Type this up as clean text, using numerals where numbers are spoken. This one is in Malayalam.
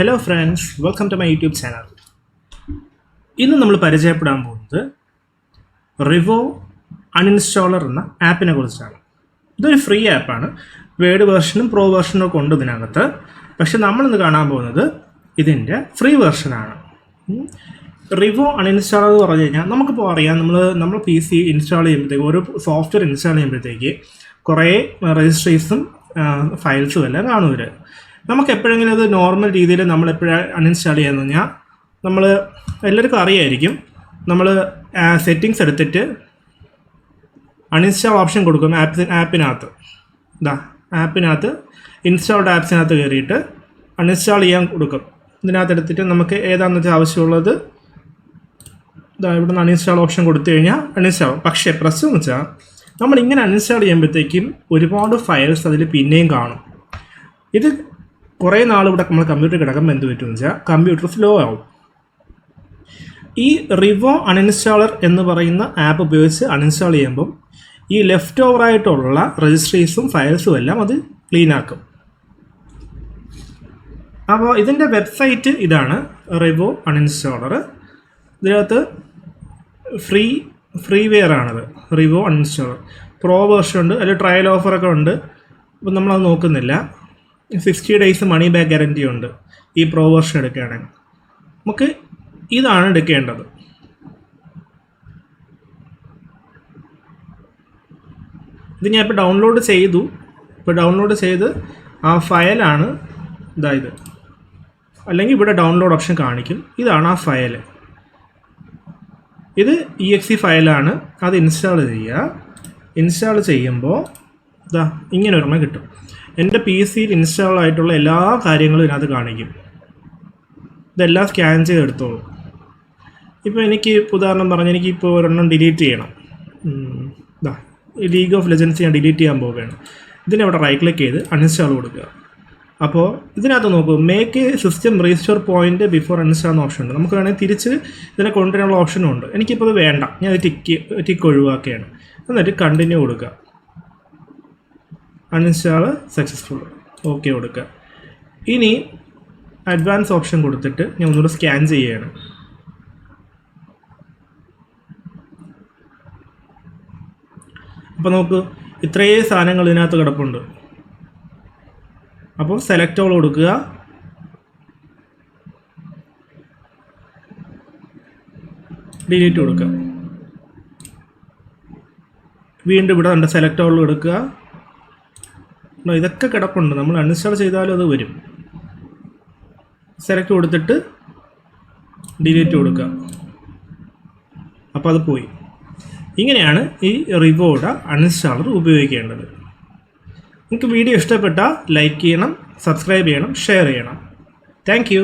Hello friends, welcome to my YouTube channel. ഇന്ന് നമ്മൾ പരിചയപ്പെടാൻ പോകുന്നത് റിവോ അൺഇൻസ്റ്റാളർ എന്ന ആപ്പിനെ കുറിച്ചാണ്. ഇതൊരു ഫ്രീ ആപ്പാണ്. വേഡ് വേർഷനും പ്രോ വേർഷനും ഒക്കെ ഉണ്ട് ഇതിനകത്ത്. പക്ഷെ നമ്മളിന്ന് കാണാൻ പോകുന്നത് ഇതിൻ്റെ ഫ്രീ വേർഷനാണ്. റിവോ അൺഇൻസ്റ്റാളർ എന്ന് പറഞ്ഞു കഴിഞ്ഞാൽ നമുക്കിപ്പോൾ അറിയാം, നമ്മൾ പി സി ഇൻസ്റ്റാൾ ചെയ്യുമ്പോഴത്തേക്ക് ഒരു സോഫ്റ്റ്വെയർ ഇൻസ്റ്റാൾ ചെയ്യുമ്പോഴത്തേക്ക് കുറേ രജിസ്ട്രീസും ഫയൽസും എല്ലാം കാണും ഇവർ. നമുക്ക് എപ്പോഴെങ്കിലും അത് നോർമൽ രീതിയിൽ നമ്മൾ എപ്പോഴാണ് അൺഇൻസ്റ്റാൾ ചെയ്യാന്ന് പറഞ്ഞാൽ നമ്മൾ എല്ലാവർക്കും അറിയായിരിക്കും. നമ്മൾ സെറ്റിങ്സ് എടുത്തിട്ട് അൺഇൻസ്റ്റാൾ ഓപ്ഷൻ കൊടുക്കും ആപ്പിനകത്ത്. ആപ്പിനകത്ത് ഇൻസ്റ്റാൾഡ് ആപ്സിനകത്ത് കയറിയിട്ട് അൺഇൻസ്റ്റാൾ ചെയ്യാൻ കൊടുക്കും. ഇതിനകത്ത് എടുത്തിട്ട് നമുക്ക് ഏതാണെന്ന് വെച്ചാൽ ആവശ്യമുള്ളത് ഇവിടെ നിന്ന് അൺഇൻസ്റ്റാൾ ഓപ്ഷൻ കൊടുത്തു കഴിഞ്ഞാൽ അൺഇൻസ്റ്റാൾ. പക്ഷേ പ്രശ്നം എന്ന് വെച്ചാൽ നമ്മൾ ഇങ്ങനെ അൺഇൻസ്റ്റാൾ ചെയ്യുമ്പോഴത്തേക്കും ഒരുപാട് ഫയൽസ് അതിൽ പിന്നെയും കാണും. ഇത് കുറേ നാൾ ഇവിടെ നമ്മൾ കമ്പ്യൂട്ടർ കിടക്കുമ്പോൾ എന്ത് പറ്റുമെന്ന് വെച്ചാൽ കമ്പ്യൂട്ടർ സ്ലോ ആവും. ഈ റിവോ അൺഇൻസ്റ്റാളർ എന്ന് പറയുന്ന ആപ്പ് ഉപയോഗിച്ച് അൺഇൻസ്റ്റാൾ ചെയ്യുമ്പം ഈ ലെഫ്റ്റ് ഓവറായിട്ടുള്ള രജിസ്ട്രീസും ഫയൽസും എല്ലാം അത് ക്ലീൻ ആക്കും. അപ്പോൾ ഇതിൻ്റെ വെബ്സൈറ്റ് ഇതാണ്, റിവോ അൺഇൻസ്റ്റാളർ. ഇതിനകത്ത് ഫ്രീ വെയർ ആണത്, റിവോ അൺഇൻസ്റ്റാളർ. പ്രോ വേർഷൻ ഉണ്ട്, അതിൽ ട്രയൽ ഓഫറൊക്കെ ഉണ്ട്. അപ്പം നമ്മളത് നോക്കുന്നില്ല. 60 days മണി ബാക്ക് ഗ്യാരൻറ്റി ഉണ്ട് ഈ പ്രോ വേർഷൻ എടുക്കുകയാണെങ്കിൽ. നമുക്ക് ഇതാണ് എടുക്കേണ്ടത്. ഇത് ഞാൻ ഇപ്പോൾ ഡൗൺലോഡ് ചെയ്തു. ഇപ്പോൾ ഡൗൺലോഡ് ചെയ്ത് ആ ഫയലാണ് ഇതായത്, അല്ലെങ്കിൽ ഇവിടെ ഡൗൺലോഡ് ഓപ്ഷൻ കാണിക്കും. ഇതാണ് ആ ഫയൽ. ഇത് exe ഫയലാണ്. അത് ഇൻസ്റ്റാൾ ചെയ്യുക. ഇൻസ്റ്റാൾ ചെയ്യുമ്പോൾ ഇങ്ങനെ ഒരെണ്ണം കിട്ടും. എൻ്റെ പി സിയിൽ ഇൻസ്റ്റാൾ ആയിട്ടുള്ള എല്ലാ കാര്യങ്ങളും ഇതിനകത്ത് കാണിക്കും. ഇതെല്ലാം സ്കാൻ ചെയ്തെടുത്തോളൂ. ഇപ്പോൾ എനിക്ക് ഉദാഹരണം പറഞ്ഞാൽ എനിക്കിപ്പോൾ ഒരെണ്ണം ഡിലീറ്റ് ചെയ്യണം. ലീഗ് ഓഫ് ലെജൻഡ്സ് ഞാൻ ഡിലീറ്റ് ചെയ്യാൻ പോവുകയാണ്. ഇതിനവിടെ റൈറ്റ് ക്ലിക്ക് ചെയ്ത് അൺഇൻസ്റ്റാൾ കൊടുക്കുക. അപ്പോൾ ഇതിനകത്ത് നോക്കൂ, make A system restore point before uninstall എന്ന ഓപ്ഷൻ ഉണ്ട്. നമുക്ക് വേണമെങ്കിൽ തിരിച്ച് ഇതിനെ കൊണ്ടുവരാനുള്ള ഓപ്ഷനും ഉണ്ട്. എനിക്കിപ്പോൾ അത് വേണ്ട, ഞാൻ അത് ടിക്ക് ഒഴിവാക്കുകയാണ്. എന്നിട്ട് കണ്ടിന്യൂ കൊടുക്കുക. അൺഇൻസ്റ്റാൾ സക്സസ്ഫുൾ, ഓക്കെ കൊടുക്കുക. ഇനി അഡ്വാൻസ് ഓപ്ഷൻ കൊടുത്തിട്ട് ഞാൻ ഒന്നുകൂടെ സ്കാൻ ചെയ്യുകയാണ്. അപ്പോൾ നോക്കൂ, ഇത്രയും സാധനങ്ങൾ ഇതിനകത്ത് കിടപ്പുണ്ട്. അപ്പോൾ സെലക്ട് ഓൾ കൊടുക്കുക. ഡിലീറ്റ് കൊടുക്കുക. വീണ്ടും ഇവിടെ ഉണ്ട്, സെലക്ട് ഓൾ കൊടുക്കുക. ഇതൊക്കെ കിടപ്പുണ്ട്, നമ്മൾ അൺഇൻസ്റ്റാൾ ചെയ്താലും അത് വരും. സെലക്ട് കൊടുത്തിട്ട് ഡിലീറ്റ് കൊടുക്കുക. അപ്പോൾ അത് പോയി. ഇങ്ങനെയാണ് ഈ റിവോയുടെ അൺഇൻസ്റ്റാളർ ഉപയോഗിക്കേണ്ടത്. നിങ്ങൾക്ക് വീഡിയോ ഇഷ്ടപ്പെട്ടാൽ ലൈക്ക് ചെയ്യണം, സബ്സ്ക്രൈബ് ചെയ്യണം, ഷെയർ ചെയ്യണം. Thank you.